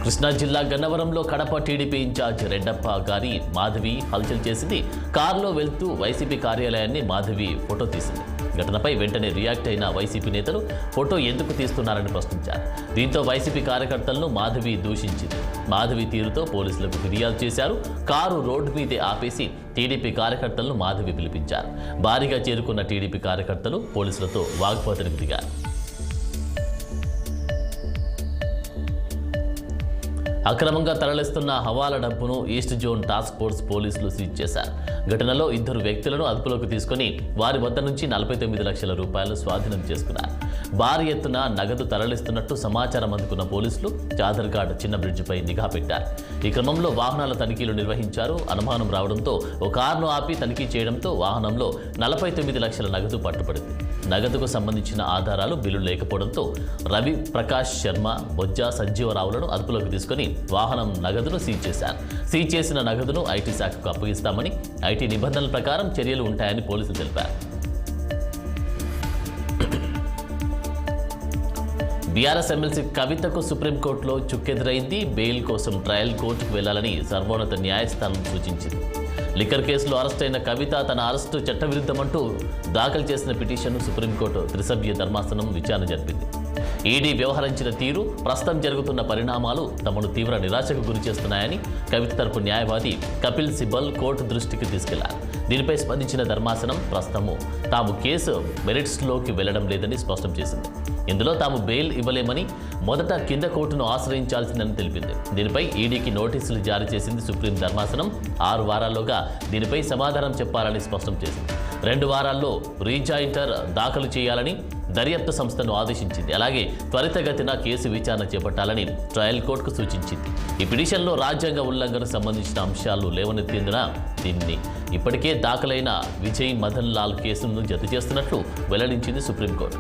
కృష్ణా జిల్లా గన్నవరంలో Kadapa TDP incharge Reddappa గారి మాధవి హల్చల్ చేసింది. కారులో వెళ్తూ వైసీపీ కార్యాలయాన్ని మాధవి ఫోటో తీసింది. ఘటనపై వెంటనే రియాక్ట్ అయిన వైసీపీ నేతలు ఫోటో ఎందుకు తీస్తున్నారని ప్రశ్నించారు. దీంతో వైసీపీ కార్యకర్తలను మాధవి దూషించింది. మాధవి తీరుతో పోలీసులకు ఫిర్యాదు చేశారు. కారు రోడ్డు మీదే ఆపేసి టీడీపీ కార్యకర్తలను మాధవి పిలిపించారు. భారీగా చేరుకున్న టీడీపీ కార్యకర్తలు పోలీసులతో వాగ్వాదానికి దిగారు. అక్రమంగా తరలిస్తున్న హవాలా డబ్బును ఈస్ట్ జోన్ టాస్క్ ఫోర్స్ పోలీసులు సీజ్ చేశారు. ఘటనలో 2 వ్యక్తులను అదుపులోకి తీసుకుని వారి వద్ద నుంచి 49 లక్షల రూపాయలు స్వాధీనం చేసుకున్నారు. భారీ ఎత్తున నగదు తరలిస్తున్నట్టు సమాచారం అందుకున్న పోలీసులు చాదర్ఘాట్ చిన్న బ్రిడ్జిపై నిఘా పెట్టారు. ఈ క్రమంలో వాహనాల తనిఖీలు నిర్వహించారు. అనుమానం రావడంతో ఓ కారును ఆపి తనిఖీ చేయడంతో వాహనంలో 49 లక్షల నగదు పట్టుబడింది. నగదుకు సంబంధించిన ఆధారాలు, బిల్లు లేకపోవడంతో రవి ప్రకాష్ శర్మ, బొజ్జ సంజీవరావులను అదుపులోకి తీసుకుని వాహనం నగదును సీజ్ చేశారు. సీజ్ చేసిన నగదును ఐటీ శాఖకు అప్పగిస్తామని, ఐటీ నిబంధనల ప్రకారం చర్యలు ఉంటాయని పోలీసులు తెలిపారు. బీఆర్ఎస్ ఎమ్మెల్సీ కవితకు సుప్రీంకోర్టులో చుక్కెదురైంది. బెయిల్ కోసం ట్రయల్ కోర్టుకు వెళ్లాలని సర్వోన్నత న్యాయస్థానం సూచించింది. లిక్కర్ కేసులో అరెస్ట్ అయిన కవిత తన అరెస్టు చట్టవిరుద్ధమంటూ దాఖలు చేసిన పిటిషన్ను సుప్రీంకోర్టు త్రిసభ్య ధర్మాసనం విచారణ జరిపింది. ఈడీ వ్యవహరించిన తీరు, ప్రస్తుతం జరుగుతున్న పరిణామాలు తమను తీవ్ర నిరాశకు గురిచేస్తున్నాయని కవిత తరపు న్యాయవాది కపిల్ సిబల్ కోర్టు దృష్టికి తీసుకెళ్లారు. దీనిపై స్పందించిన ధర్మాసనం ప్రస్తుతము తాము కేసు మెరిట్స్లోకి వెళ్లడం లేదని స్పష్టం చేసింది. ఇందులో తాము బెయిల్ ఇవ్వలేమని, మొదట కింద కోర్టును ఆశ్రయించాల్సిందని తెలిపింది. దీనిపై ఈడీకి నోటీసులు జారీ చేసింది సుప్రీం ధర్మాసనం. 6 వారాల్లోగా దీనిపై సమాధానం చెప్పాలని స్పష్టం చేసింది. 2 వారాల్లో రీజాయింటర్ దాఖలు చేయాలని దర్యాప్తు సంస్థను ఆదేశించింది. అలాగే త్వరితగతిన కేసు విచారణ చేపట్టాలని ట్రయల్ కోర్టుకు సూచించింది. ఈ పిటిషన్లో రాజ్యాంగ ఉల్లంఘనకు సంబంధించిన అంశాలు లేవనెత్తిందిన దీన్ని ఇప్పటికే దాఖలైన విజయ్ మదన్ లాల్ కేసును జత చేస్తున్నట్లు వెల్లడించింది సుప్రీంకోర్టు.